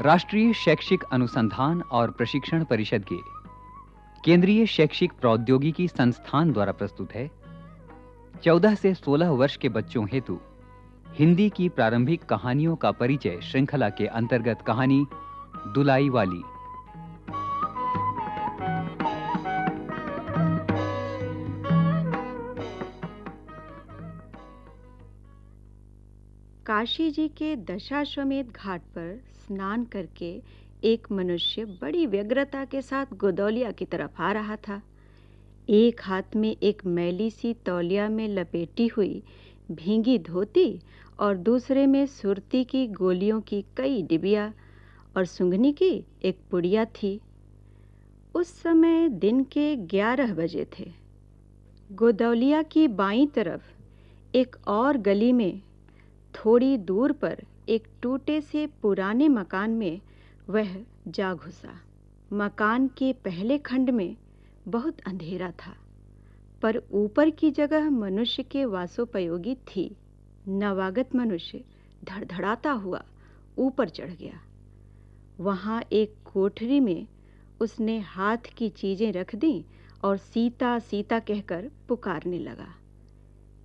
राष्ट्रीय शैक्षिक अनुसंधान और प्रशिक्षण परिषद के केंद्रीय शैक्षिक प्रौद्योगिकी संस्थान द्वारा प्रस्तुत है 14 से 16 वर्ष के बच्चों हेतु हिंदी की प्रारंभिक कहानियों का परिचय श्रृंखला के अंतर्गत कहानी दुलाई वाली। काशी जी के दशाश्वमेध घाट पर स्नान करके एक मनुष्य बड़ी व्यग्रता के साथ गोदौलिया की तरफ आ रहा था। एक हाथ में एक मैली सी तौलिया में लपेटी हुई भींगी धोती और दूसरे में सुरती की गोलियों की कई डिबिया और सुंघनी की एक पुड़िया थी। उस समय दिन के 11 बजे थे। गोदौलिया की बाईं तरफ एक और गली में थोड़ी दूर पर एक टूटे से पुराने मकान में वह जा घुसा। मकान के पहले खंड में बहुत अंधेरा था, पर ऊपर की जगह मनुष्य के वासोपयोगी थी। नवागत मनुष्य धड़धड़ाता हुआ ऊपर चढ़ गया। वहाँ एक कोठरी में उसने हाथ की चीजें रख दी और सीता सीता कहकर पुकारने लगा।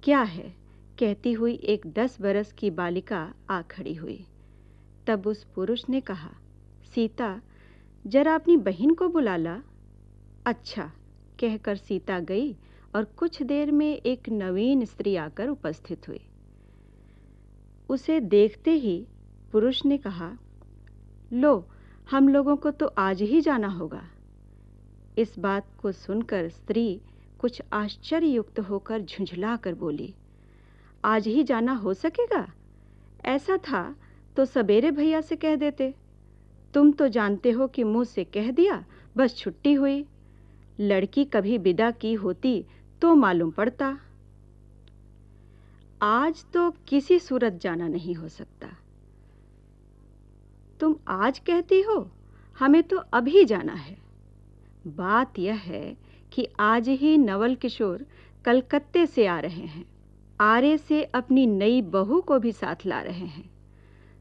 क्या है? कहती हुई एक 10 बरस की बालिका आ खड़ी हुई। तब उस पुरुष ने कहा, सीता, जरा अपनी बहन को बुला ला। अच्छा, कहकर सीता गई और कुछ देर में एक नवीन स्त्री आकर उपस्थित हुई। उसे देखते ही पुरुष ने कहा, लो, हम लोगों को तो आज ही जाना होगा। इस बात को सुनकर स्त्री कुछ आश्चर्ययुक्त होकर झुंझला कर बोली, आज ही जाना हो सकेगा? ऐसा था तो सवेरे भैया से कह देते। तुम तो जानते हो कि मुंह से कह दिया बस छुट्टी हुई। लड़की कभी विदा की होती तो मालूम पड़ता। आज तो किसी सूरत जाना नहीं हो सकता। तुम आज कहती हो, हमें तो अभी जाना है। बात यह है कि आज ही नवल किशोर कलकत्ते से आ रहे हैं। आरे से अपनी नई बहू को भी साथ ला रहे हैं,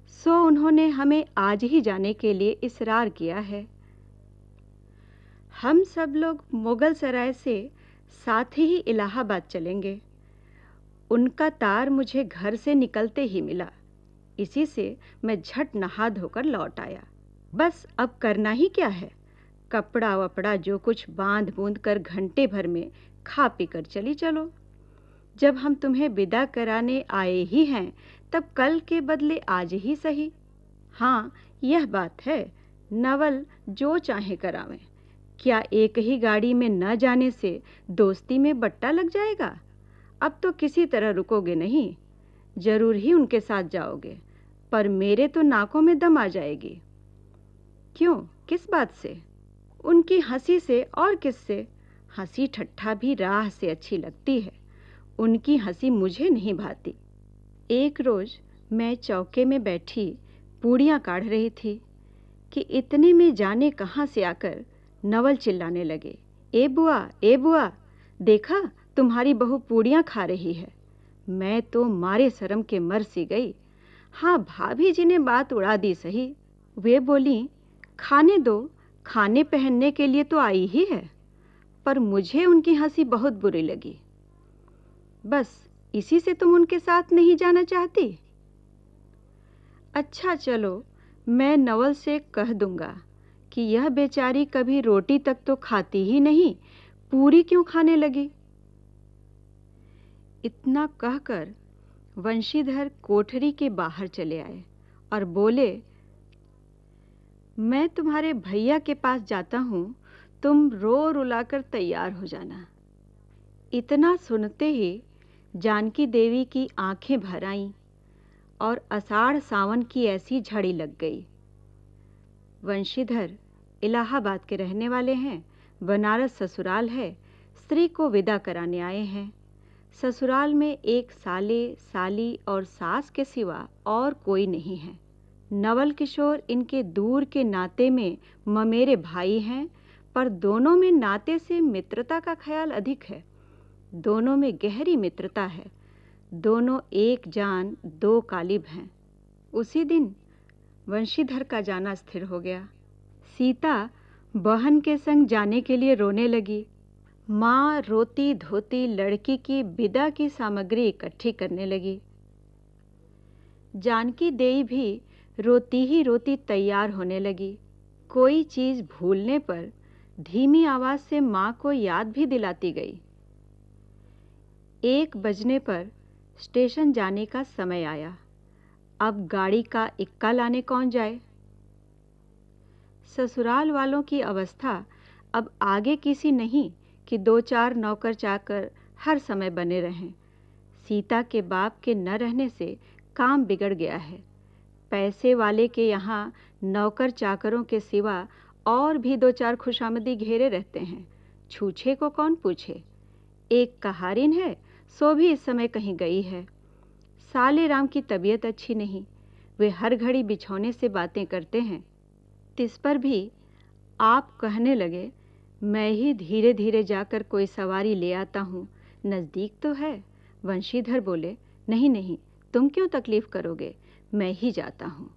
सो उन्होंने हमें आज ही जाने के लिए इसरार किया है। हम सब लोग मुगल सराय से साथ ही इलाहाबाद चलेंगे। उनका तार मुझे घर से निकलते ही मिला, इसी से मैं झट नहा धोकर लौट आया। बस अब करना ही क्या है, कपड़ा वपड़ा जो कुछ बांध बूंद कर घंटे भर में खा पी कर चली चलो। जब हम तुम्हें विदा कराने आए ही हैं, तब कल के बदले आज ही सही। हाँ, यह बात है, नवल जो चाहे करावें। क्या एक ही गाड़ी में न जाने से दोस्ती में बट्टा लग जाएगा? अब तो किसी तरह रुकोगे नहीं, जरूर ही उनके साथ जाओगे, पर मेरे तो नाकों में दम आ जाएगी। क्यों, किस बात से? उनकी हंसी से और किससे? हंसी ठट्ठा भी राह से अच्छी लगती है, उनकी हंसी मुझे नहीं भाती। एक रोज मैं चौके में बैठी पूड़ियाँ काढ़ रही थी कि इतने में जाने कहाँ से आकर नवल चिल्लाने लगे, ए बुआ, देखा तुम्हारी बहू पूड़ियाँ खा रही है। मैं तो मारे शर्म के मर सी गई। हाँ, भाभी जी ने बात उड़ा दी सही। वे बोली, खाने दो, खाने पहनने के लिए तो आई ही है। पर मुझे उनकी हंसी बहुत बुरी लगी। बस इसी से तुम उनके साथ नहीं जाना चाहती? अच्छा चलो, मैं नवल से कह दूंगा कि यह बेचारी कभी रोटी तक तो खाती ही नहीं, पूरी क्यों खाने लगी। इतना कहकर वंशीधर कोठरी के बाहर चले आए और बोले, मैं तुम्हारे भैया के पास जाता हूँ, तुम रो रुलाकर तैयार हो जाना। इतना सुनते ही जानकी देवी की आंखें भर आईं और आषाढ़ सावन की ऐसी झड़ी लग गई। वंशीधर इलाहाबाद के रहने वाले हैं, बनारस ससुराल है, स्त्री को विदा कराने आए हैं। ससुराल में एक साले साली और सास के सिवा और कोई नहीं है। नवल किशोर इनके दूर के नाते में ममेरे भाई हैं, पर दोनों में नाते से मित्रता का ख्याल अधिक है। दोनों में गहरी मित्रता है। दोनों एक जान दो कालिब हैं। उसी दिन वंशीधर का जाना स्थिर हो गया। सीता बहन के संग जाने के लिए रोने लगी। माँ रोती धोती लड़की की विदा की सामग्री इकट्ठी करने लगी। जानकी देई भी रोती ही रोती तैयार होने लगी। कोई चीज भूलने पर धीमी आवाज से माँ को याद भी दिलाती गई। 1 बजने पर स्टेशन जाने का समय आया। अब गाड़ी का इक्का लाने कौन जाए? ससुराल वालों की अवस्था अब आगे किसी नहीं कि 2-4 नौकर चाकर हर समय बने रहें। सीता के बाप के न रहने से काम बिगड़ गया है। पैसे वाले के यहाँ नौकर चाकरों के सिवा और भी 2-4 खुशामदी घेरे रहते हैं। छूछे को कौन पूछे? एक कहारिन है, सो भी इस समय कहीं गई है। साले राम की तबीयत अच्छी नहीं, वे हर घड़ी बिछौने से बातें करते हैं। तिस पर भी आप कहने लगे, मैं ही धीरे धीरे जाकर कोई सवारी ले आता हूँ, नज़दीक तो है। वंशीधर बोले, नहीं नहीं, तुम क्यों तकलीफ करोगे, मैं ही जाता हूँ।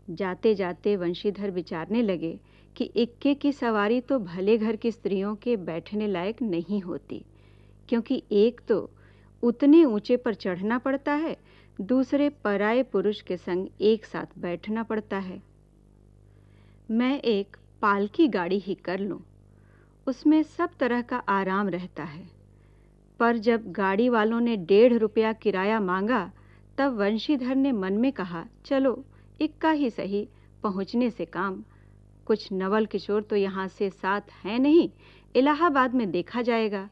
जाते जाते वंशीधर विचारने लगे कि इक्के की सवारी तो भले घर की स्त्रियों के बैठने लायक नहीं होती, क्योंकि एक तो उतने ऊंचे पर चढ़ना पड़ता है, दूसरे पराये पुरुष के संग एक साथ बैठना पड़ता है। मैं एक पालकी गाड़ी ही कर लूं, उसमें सब तरह का आराम रहता है। पर जब गाड़ी वालों ने 1.5 रुपया किराया मांगा, तब वंशीधर ने मन में कहा, चलो इक्का ही सही, पहुंचने से काम। कुछ नवल किशोर तो यहाँ से साथ हैं नहीं, इलाहाबाद में देखा जाएगा।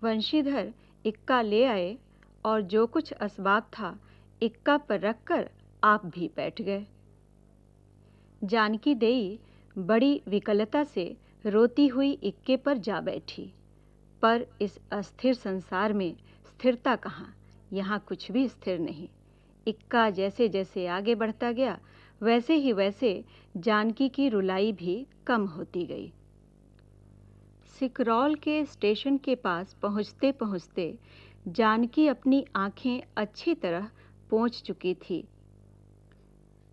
वंशीधर इक्का ले आए और जो कुछ असबाब था इक्का पर रखकर आप भी बैठ गए। जानकी देई बड़ी विकलता से रोती हुई इक्के पर जा बैठी। पर इस अस्थिर संसार में स्थिरता कहाँ, यहाँ कुछ भी स्थिर नहीं। इक्का जैसे जैसे आगे बढ़ता गया, वैसे ही वैसे जानकी की रुलाई भी कम होती गई। सिकरौल के स्टेशन के पास पहुँचते पहुँचते जानकी अपनी आंखें अच्छी तरह पोंछ चुकी थी।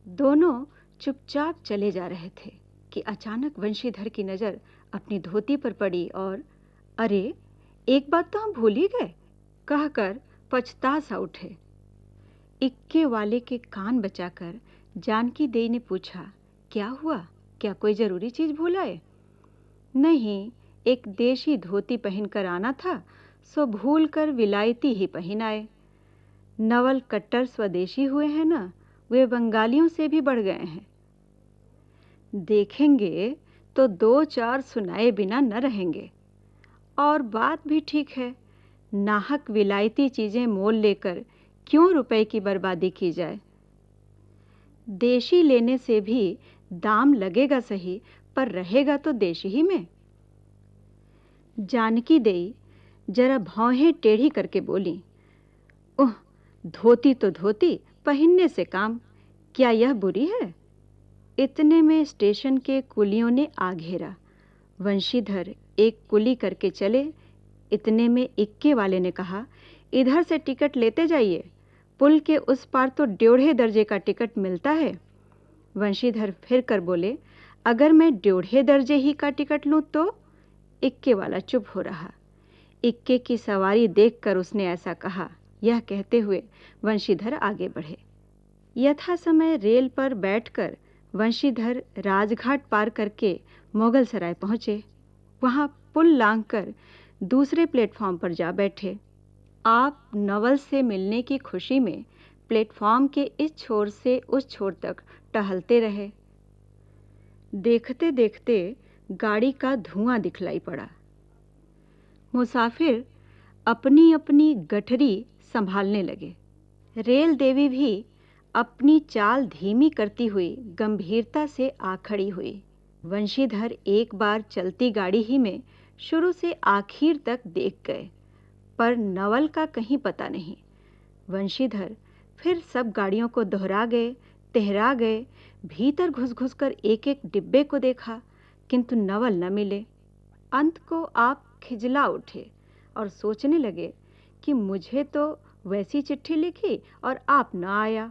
दोनों चुपचाप चले जा रहे थे कि अचानक वंशीधर की नज़र अपनी धोती पर पड़ी और अरे, एक बात तो हम भूल ही गए, कहकर पछता सा उठे। इक्के वाले के कान बचाकर जानकी देई ने पूछा, क्या हुआ, क्या कोई जरूरी चीज भूल आए? नहीं, एक देशी धोती पहनकर आना था, सो भूल कर विलायती ही पहन आए। नवल कट्टर स्वदेशी हुए हैं ना, वे बंगालियों से भी बढ़ गए हैं। देखेंगे तो 2-4 सुनाए बिना न रहेंगे। और बात भी ठीक है, नाहक विलायती चीजें मोल लेकर क्यों रुपए की बर्बादी की जाए। देशी लेने से भी दाम लगेगा सही, पर रहेगा तो देशी ही में। जानकी देई जरा भौहें टेढ़ी करके बोली, ओह, धोती तो धोती, पहनने से काम, क्या यह बुरी है? इतने में स्टेशन के कुलियों ने आ घेरा। वंशीधर एक कुली करके चले। इतने में इक्के वाले ने कहा, इधर से टिकट लेते जाइए, पुल के उस पार तो 1.5 दर्जे का टिकट मिलता है। वंशीधर फिर कर बोले, अगर मैं 1.5 दर्जे ही का टिकट लूं तो? इक्के वाला चुप हो रहा। इक्के की सवारी देखकर उसने ऐसा कहा। यह कहते हुए वंशीधर आगे बढ़े। यथा समय रेल पर बैठकर वंशीधर राजघाट पार करके मोगल सराय पहुंचे। वहां पुल लांघकर दूसरे प्लेटफॉर्म पर जा बैठे। आप नवल से मिलने की खुशी में प्लेटफॉर्म के इस छोर से उस छोर तक टहलते रहे। देखते देखते गाड़ी का धुआं दिखलाई पड़ा। मुसाफिर अपनी अपनी गठरी संभालने लगे। रेल देवी भी अपनी चाल धीमी करती हुई गंभीरता से आ खड़ी हुई। वंशीधर एक बार चलती गाड़ी ही में शुरू से आखिर तक देख गए, पर नवल का कहीं पता नहीं। वंशीधर फिर सब गाड़ियों को दोहरा गए, तेहरा गए, भीतर घुस घुस कर एक एक डिब्बे को देखा, किंतु नवल न मिले। अंत को आप खिजला उठे और सोचने लगे कि मुझे तो वैसी चिट्ठी लिखी और आप न आया।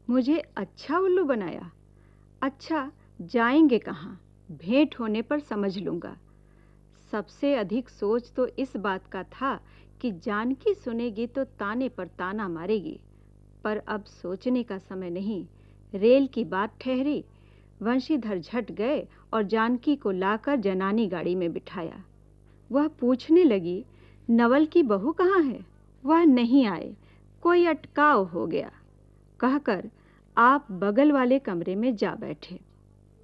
मुझे अच्छा उल्लू बनाया। अच्छा, जाएंगे कहाँ? भेंट होने पर समझ लूँगा। सबसे अधिक सोच तो इस बात का था कि जानकी सुनेगी तो ताने पर ताना मारेगी, पर अब सोचने का समय नहीं। रेल की बात ठहरी। वंशीधर झट गए और जानकी को लाकर जनानी गाड़ी में बिठाया। वह पूछने लगी, नवल की बहू कहाँ है? वह नहीं आए, कोई अटकाव हो गया, कहकर आप बगल वाले कमरे में जा बैठे।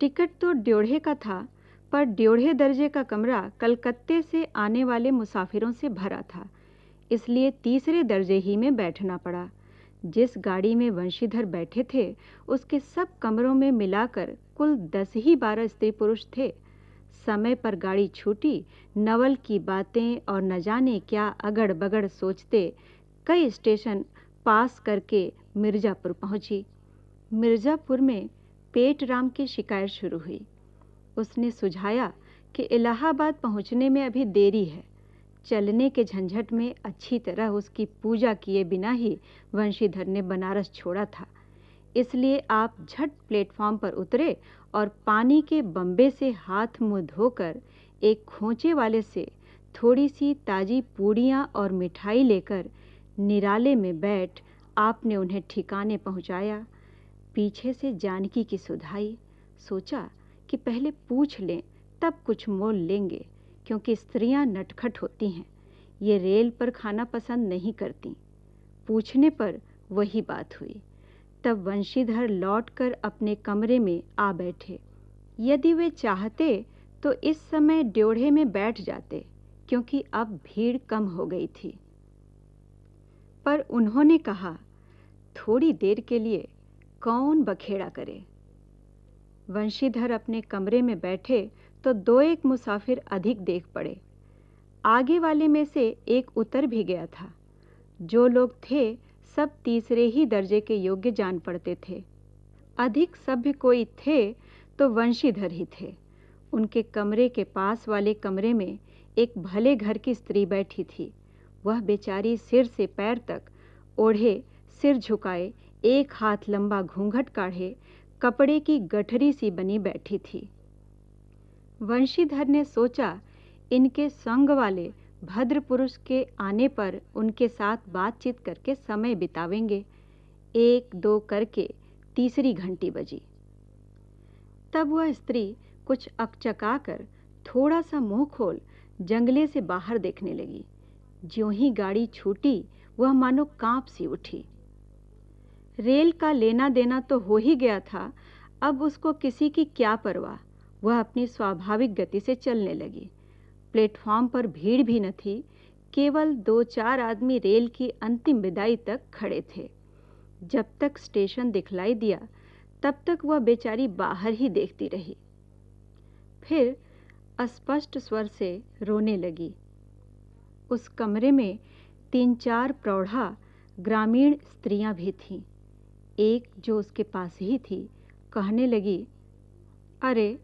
टिकट तो ड्योढ़े का था, पर ड्योढ़े दर्जे का कमरा कलकत्ते से आने वाले मुसाफिरों से भरा था, इसलिए तीसरे दर्जे ही में बैठना पड़ा। जिस गाड़ी में वंशीधर बैठे थे, उसके सब कमरों में मिलाकर कुल 10 ही 12 स्त्री पुरुष थे। समय पर गाड़ी छूटी। नवल की बातें और न जाने क्या अगड़ बगड़ सोचते कई स्टेशन पास करके मिर्जापुर पहुंची। मिर्जापुर में पेटराम की शिकायत शुरू हुई। उसने सुझाया कि इलाहाबाद पहुंचने में अभी देरी है। चलने के झंझट में अच्छी तरह उसकी पूजा किए बिना ही वंशीधर ने बनारस छोड़ा था, इसलिए आप झट प्लेटफॉर्म पर उतरे और पानी के बम्बे से हाथ मुंह धोकर एक खोंचे वाले से थोड़ी सी ताजी पूड़ियाँ और मिठाई लेकर निराले में बैठ आपने उन्हें ठिकाने पहुंचाया। पीछे से जानकी की सुधाई। सोचा कि पहले पूछ लें, तब कुछ मोल लेंगे, क्योंकि स्त्रियां नटखट होती हैं, ये रेल पर खाना पसंद नहीं करती। पूछने पर वही बात हुई। तब वंशीधर लौटकर अपने कमरे में आ बैठे। यदि वे चाहते तो इस समय ड्योढ़े में बैठ जाते, क्योंकि अब भीड़ कम हो गई थी। पर उन्होंने कहा, थोड़ी देर के लिए कौन बखेड़ा करे। वंशीधर अपने कमरे में बैठे तो 2-1 मुसाफिर अधिक देख पड़े। आगे वाले में से एक उतर भी गया था। जो लोग थे सब तीसरे ही दर्जे के योग्य जान पड़ते थे। अधिक सभ्य कोई थे तो वंशीधर ही थे। उनके कमरे के पास वाले कमरे में एक भले घर की स्त्री बैठी थी। वह बेचारी सिर से पैर तक ओढ़े, सिर झुकाए, एक हाथ लंबा घूंघट काढ़े, कपड़े की गठरी सी बनी बैठी थी। वंशीधर ने सोचा, इनके संग वाले भद्र पुरुष के आने पर उनके साथ बातचीत करके समय बितावेंगे। 1-2 करके तीसरी घंटी बजी। तब वह स्त्री कुछ अकचका कर थोड़ा सा मुंह खोल जंगले से बाहर देखने लगी। ज्यों ही गाड़ी छूटी, वह मानो कांप सी उठी। रेल का लेना देना तो हो ही गया था, अब उसको किसी की क्या परवाह। वह अपनी स्वाभाविक गति से चलने लगी। प्लेटफॉर्म पर भीड़ भी न थी, केवल 2-4 आदमी रेल की अंतिम विदाई तक खड़े थे। जब तक स्टेशन दिखलाई दिया, तब तक वह बेचारी बाहर ही देखती रही। फिर अस्पष्ट स्वर से रोने लगी। उस कमरे में 3-4 प्रौढ़ा ग्रामीण स्त्रियां भी थीं। एक जो उसके पास ही थी, कहने लगी, अरे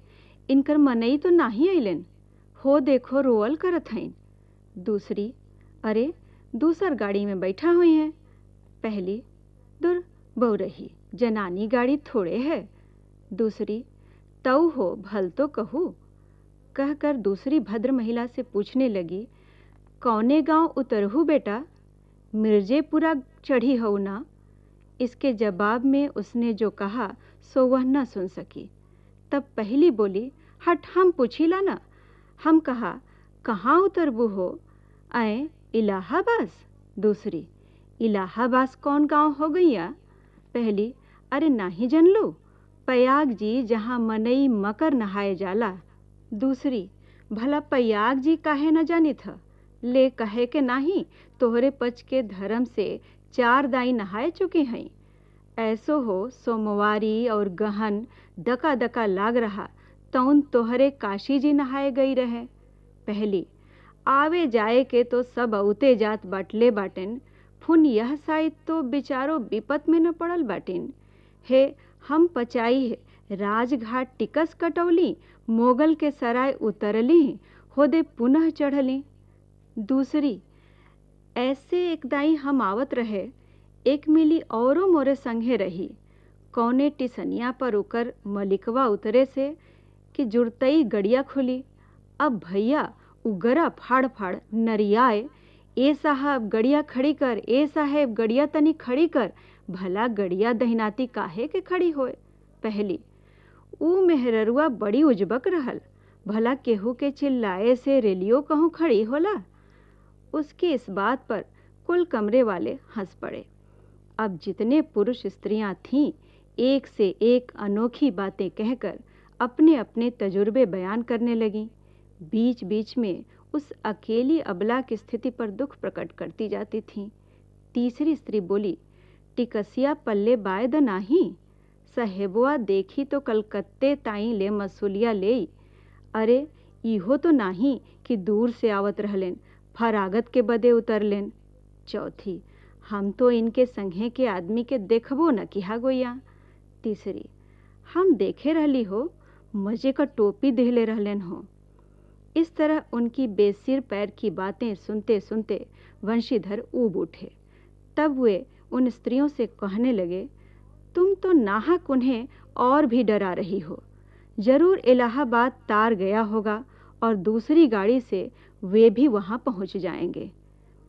इनकर मनई तो नाही अइलन, हो देखो रोअल करत हईन। दूसरी, अरे दूसर गाड़ी में बैठा हुई हैं। पहली, दूर बहुरही, जनानी गाड़ी थोड़े है। दूसरी, तऊ हो भल तो कहू। कहकर दूसरी भद्र महिला से पूछने लगी, कौने गांव उतरहू बेटा? मिर्जेपुरा चढ़ी हो ना? इसके जवाब में उसने जो कहा सो वह न सुन सकी। तब पहली बोली, हट हम पूछिला ना। हम कहा, कहाँ उतरबू हो? आए इलाहाबाद। दूसरी, इलाहाबाद कौन गांव हो गैया? पहली, अरे नाही जनलू, पयाग जी जहाँ मनई मकर नहाए जाला। दूसरी, भला पयाग जी काहे न जानी था? ले कहे के नाही, तोहरे पच के धर्म से 4 दाई नहाए चुकी हैं। ऐसो हो सोमवारी और गहन दका दका लाग रहा, तौन तोहरे काशी जी नहाए गई रहे। पहली, आवे जाए के तो सब औते जात बाटले बाटिन, फुन यह साइड तो बिचारो विपत में न पड़ल बाटिन। हे हम पचाई है राजघाट टिकस कटौली, मोगल के सराय उतरली, होदे पुनः चढ़ली। दूसरी, ऐसे एक दाई हम आवत रहे, एक मिली औरों मोरे संगे रही, कौने टिसनिया पर उकर मलिकवा उतरे से कि जुड़तई गड़िया खुली। अब भैया उगरा फाड़ फाड़ नरियाए, ए साहब गड़िया खड़ी कर, ए साहेब गड़िया तनी खड़ी कर। भला गड़िया दहिनाती काहे के खड़ी होए। पहली ऊ मेहररुआ बड़ी उजबक रहल, भला केहू के चिल्लाए से रेलियो कहूँ खड़ी होला। उसकी इस बात पर कुल कमरे वाले हंस पड़े। अब जितने पुरुष स्त्रियां थीं, एक से एक अनोखी बातें कहकर अपने अपने तजुर्बे बयान करने लगीं। बीच बीच में उस अकेली अबला की स्थिति पर दुख प्रकट करती जाती थीं। तीसरी स्त्री बोली, टिकसिया पल्ले बाय द नाही, सहेबुआ देखी तो कलकत्ते ताई ले मसूलिया ले। अरे इहो तो नाही कि दूर से आवत रहलेन, फरागत के बदे उतरलेन। चौथी, हम तो इनके संघे के आदमी के देखबो न किहा गोया। तीसरी, हम देखे रहली हो, मजे का टोपी देहले रहलेन हो। इस तरह उनकी बेसिर पैर की बातें सुनते सुनते वंशीधर ऊब उठे। तब वे उन स्त्रियों से कहने लगे, तुम तो नाहक उन्हें और भी डरा रही हो। जरूर इलाहाबाद तार गया होगा और दूसरी गाड़ी से वे भी वहां पहुंच जाएंगे।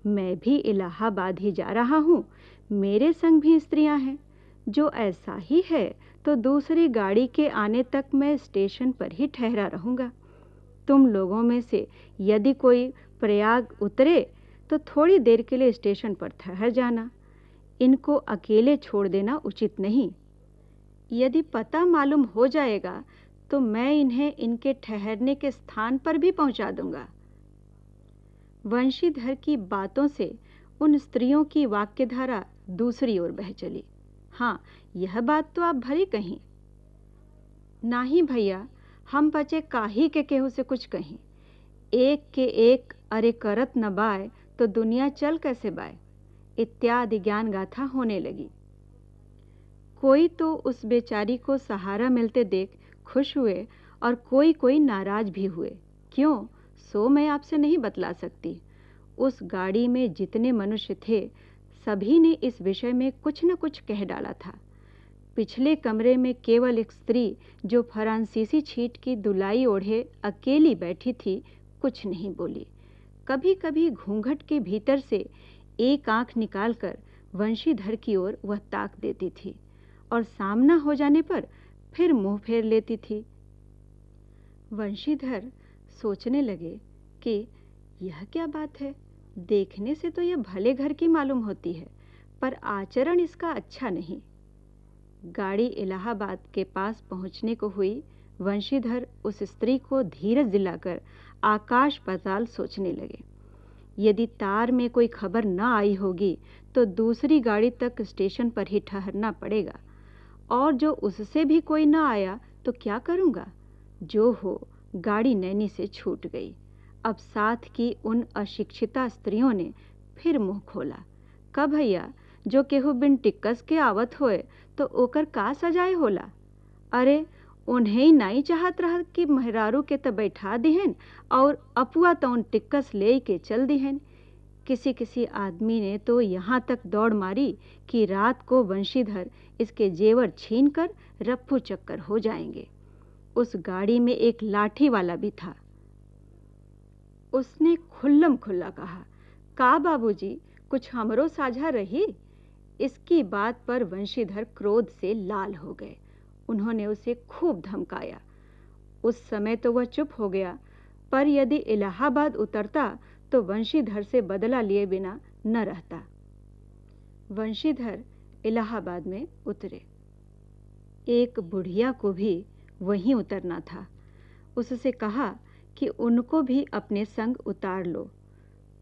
मैं भी इलाहाबाद ही जा रहा हूँ, मेरे संग भी स्त्रियां हैं। जो ऐसा ही है तो दूसरी गाड़ी के आने तक मैं स्टेशन पर ही ठहरा रहूँगा। तुम लोगों में से यदि कोई प्रयाग उतरे तो थोड़ी देर के लिए स्टेशन पर ठहर जाना। इनको अकेले छोड़ देना उचित नहीं। यदि पता मालूम हो जाएगा तो मैं इन्हें इनके ठहरने के स्थान पर भी पहुंचा दूंगा। वंशीधर की बातों से उन स्त्रियों की वाक्यधारा दूसरी ओर बह चली। हाँ, यह बात तो आप भली कहीं। नाही भैया, हम बचे काहे के केहू से कुछ कहीं। एक के एक अरे करत न बाय तो दुनिया चल कैसे बाय, इत्यादि ज्ञान गाथा होने लगी। कोई तो उस बेचारी को सहारा मिलते देख खुश हुए और कोई कोई नाराज भी हुए। क्यों, सो मैं आपसे नहीं बतला सकती। उस गाड़ी में जितने मनुष्य थे, सभी ने इस विषय में कुछ न कुछ कह डाला था। पिछले कमरे में केवल एक स्त्री जो फ्रांसीसी छीट की दुलाई ओढ़े अकेली बैठी थी, कुछ नहीं बोली। कभी कभी घूंघट के भीतर से एक आंख निकालकर वंशीधर की ओर वह ताक देती थी और सामना हो जाने पर फिर मुंह फेर लेती थी। वंशीधर सोचने लगे कि यह क्या बात है। देखने से तो यह भले घर की मालूम होती है, पर आचरण इसका अच्छा नहीं। गाड़ी इलाहाबाद के पास पहुंचने को हुई। वंशीधर उस स्त्री को धीरज दिलाकर आकाश पाताल सोचने लगे। यदि तार में कोई खबर न आई होगी तो दूसरी गाड़ी तक स्टेशन पर ही ठहरना पड़ेगा, और जो उससे भी कोई न आया तो क्या करूंगा। जो हो, गाड़ी नैनी से छूट गई। अब साथ की उन अशिक्षिता स्त्रियों ने फिर मुंह खोला। का भैया, जो केहू बिन टिक्कस के आवत होए तो ओकर का सजाए होला। अरे उन्हें ही नहीं चाहत रहा कि मेहरारू के त बैठा दिहन और अपुआ तो उन टिक्कस ले के चल दिहन। किसी किसी आदमी ने तो यहाँ तक दौड़ मारी कि रात को वंशीधर इसके जेवर छीन कर रफ्फू चक्कर हो जाएंगे। उस गाड़ी में एक लाठी वाला भी था। उसने खुल्लम खुल्ला कहा, का बाबूजी, कुछ हमरो साझा रही। इसकी बात पर वंशीधर क्रोध से लाल हो गए। उन्होंने उसे खूब धमकाया। उस समय तो वह चुप हो गया, पर यदि इलाहाबाद उतरता तो वंशीधर से बदला लिए बिना न रहता। वंशीधर इलाहाबाद में उतरे। एक बुढ़िया को भी वहीं उतरना था। उससे कहा कि उनको भी अपने संग उतार लो।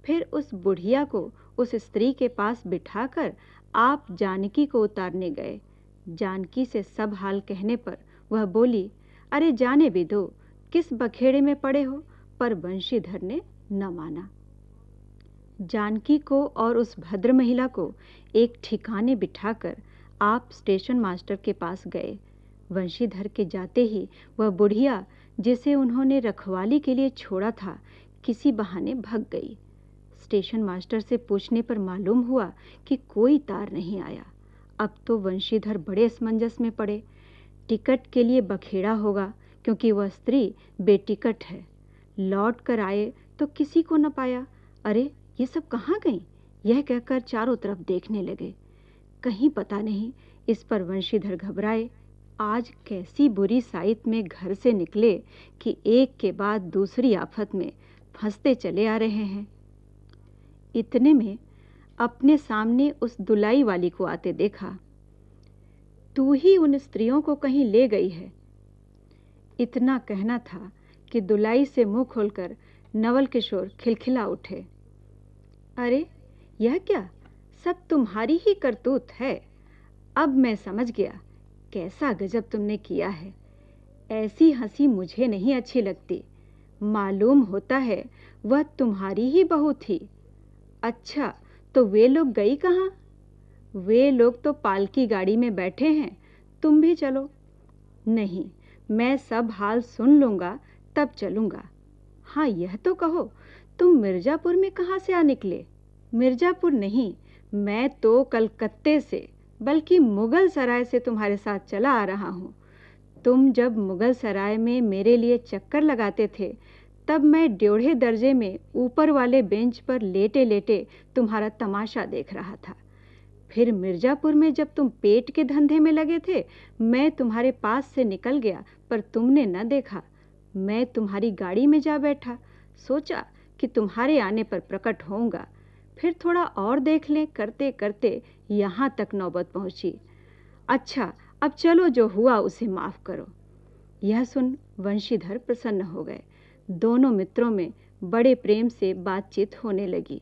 फिर उस बुढ़िया को उस स्त्री के पास बिठाकर आप जानकी को उतारने गए। जानकी से सब हाल कहने पर वह बोली, अरे जाने भी दो, किस बखेड़े में पड़े हो। पर वंशीधर ने न माना। जानकी को और उस भद्र महिला को एक ठिकाने बिठाकर आप स्टेशन मास्टर के पास गए। वंशीधर के जाते ही वह बुढ़िया, जिसे उन्होंने रखवाली के लिए छोड़ा था, किसी बहाने भाग गई। स्टेशन मास्टर से पूछने पर मालूम हुआ कि कोई तार नहीं आया। अब तो वंशीधर बड़े असमंजस में पड़े। टिकट के लिए बखेड़ा होगा, क्योंकि वह स्त्री बेटिकट है। लौट कर आए तो किसी को न पाया। अरे, ये सब कहाँ गई? यह कहकर चारों तरफ देखने लगे। कहीं पता नहीं। इस पर वंशीधर घबराए। आज कैसी बुरी साइत में घर से निकले कि एक के बाद दूसरी आफत में फंसते चले आ रहे हैं। इतने में अपने सामने उस दुलाई वाली को आते देखा। तू ही उन स्त्रियों को कहीं ले गई है। इतना कहना था कि दुलाई से मुंह खोलकर नवल किशोर खिलखिला उठे। अरे, यह क्या? सब तुम्हारी ही करतूत है। अब मैं समझ गया कैसा गजब तुमने किया है। ऐसी हंसी मुझे नहीं अच्छी लगती। मालूम होता है वह तुम्हारी ही बहू थी। अच्छा, तो वे लोग गई कहाँ? वे लोग तो पालकी गाड़ी में बैठे हैं। तुम भी चलो। नहीं, मैं सब हाल सुन लूँगा तब चलूँगा। हाँ, यह तो कहो, तुम मिर्ज़ापुर में कहाँ से आ निकले? मिर्ज़ापुर नहीं, मैं तो कलकत्ते से, बल्कि मुगल सराय से तुम्हारे साथ चला आ रहा हूँ। तुम जब मुगल सराय में मेरे लिए चक्कर लगाते थे, तब मैं ड्योढ़े दर्जे में ऊपर वाले बेंच पर लेटे लेटे तुम्हारा तमाशा देख रहा था। फिर मिर्ज़ापुर में जब तुम पेट के धंधे में लगे थे, मैं तुम्हारे पास से निकल गया, पर तुमने न देखा। मैं तुम्हारी गाड़ी में जा बैठा। सोचा कि तुम्हारे आने पर प्रकट होऊंगा। फिर थोड़ा और देख लें करते करते यहाँ तक नौबत पहुँची। अच्छा, अब चलो, जो हुआ उसे माफ़ करो। यह सुन वंशीधर प्रसन्न हो गए। दोनों मित्रों में बड़े प्रेम से बातचीत होने लगी।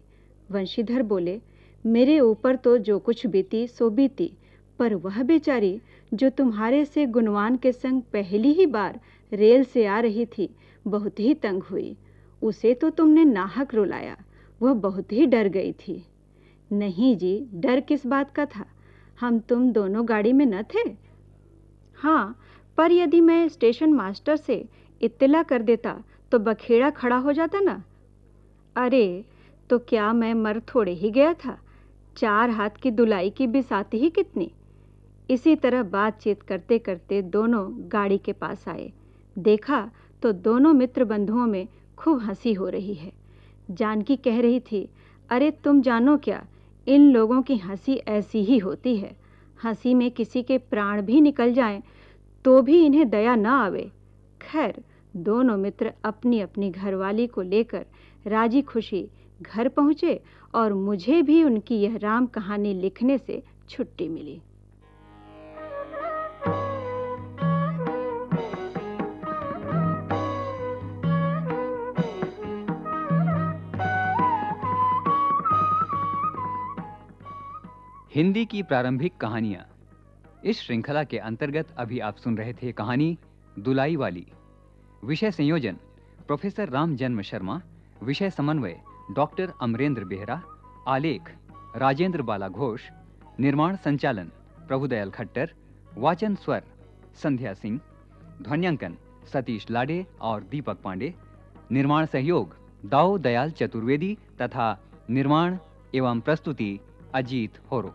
वंशीधर बोले, मेरे ऊपर तो जो कुछ बीती सो बीती, पर वह बेचारी जो तुम्हारे से गुणवान के संग पहली ही बार रेल से आ रही थी, बहुत ही तंग हुई। उसे तो तुमने नाहक रुलाया। वह बहुत ही डर गई थी। नहीं जी, डर किस बात का था? हम तुम दोनों गाड़ी में न थे? हाँ, पर यदि मैं स्टेशन मास्टर से इत्तला कर देता तो बखेड़ा खड़ा हो जाता ना। अरे, तो क्या मैं मर थोड़े ही गया था? 4 हाथ की दुलाई की बिसात ही कितनी। इसी तरह बातचीत करते करते दोनों गाड़ी के पास आए। देखा तो दोनों मित्र बंधुओं में खूब हंसी हो रही है। जानकी कह रही थी, अरे तुम जानो क्या, इन लोगों की हंसी ऐसी ही होती है। हंसी में किसी के प्राण भी निकल जाएं तो भी इन्हें दया न आवे। खैर, दोनों मित्र अपनी अपनी घरवाली को लेकर राजी खुशी घर पहुँचे और मुझे भी उनकी यह राम कहानी लिखने से छुट्टी मिली। हिंदी की प्रारंभिक कहानियां। इस श्रृंखला के अंतर्गत अभी आप सुन रहे थे कहानी दुलाई वाली। विषय संयोजन प्रोफेसर राम जन्म शर्मा, विषय समन्वय डॉक्टर अमरेंद्र बेहरा, आलेख राजेंद्र बाला घोष, निर्माण संचालन प्रभुदयाल खट्टर, वाचन स्वर संध्या सिंह, ध्वन्यांकन सतीश लाडे और दीपक पांडे, निर्माण सहयोग दाऊ दयाल चतुर्वेदी तथा निर्माण एवं प्रस्तुति अजीत होरो।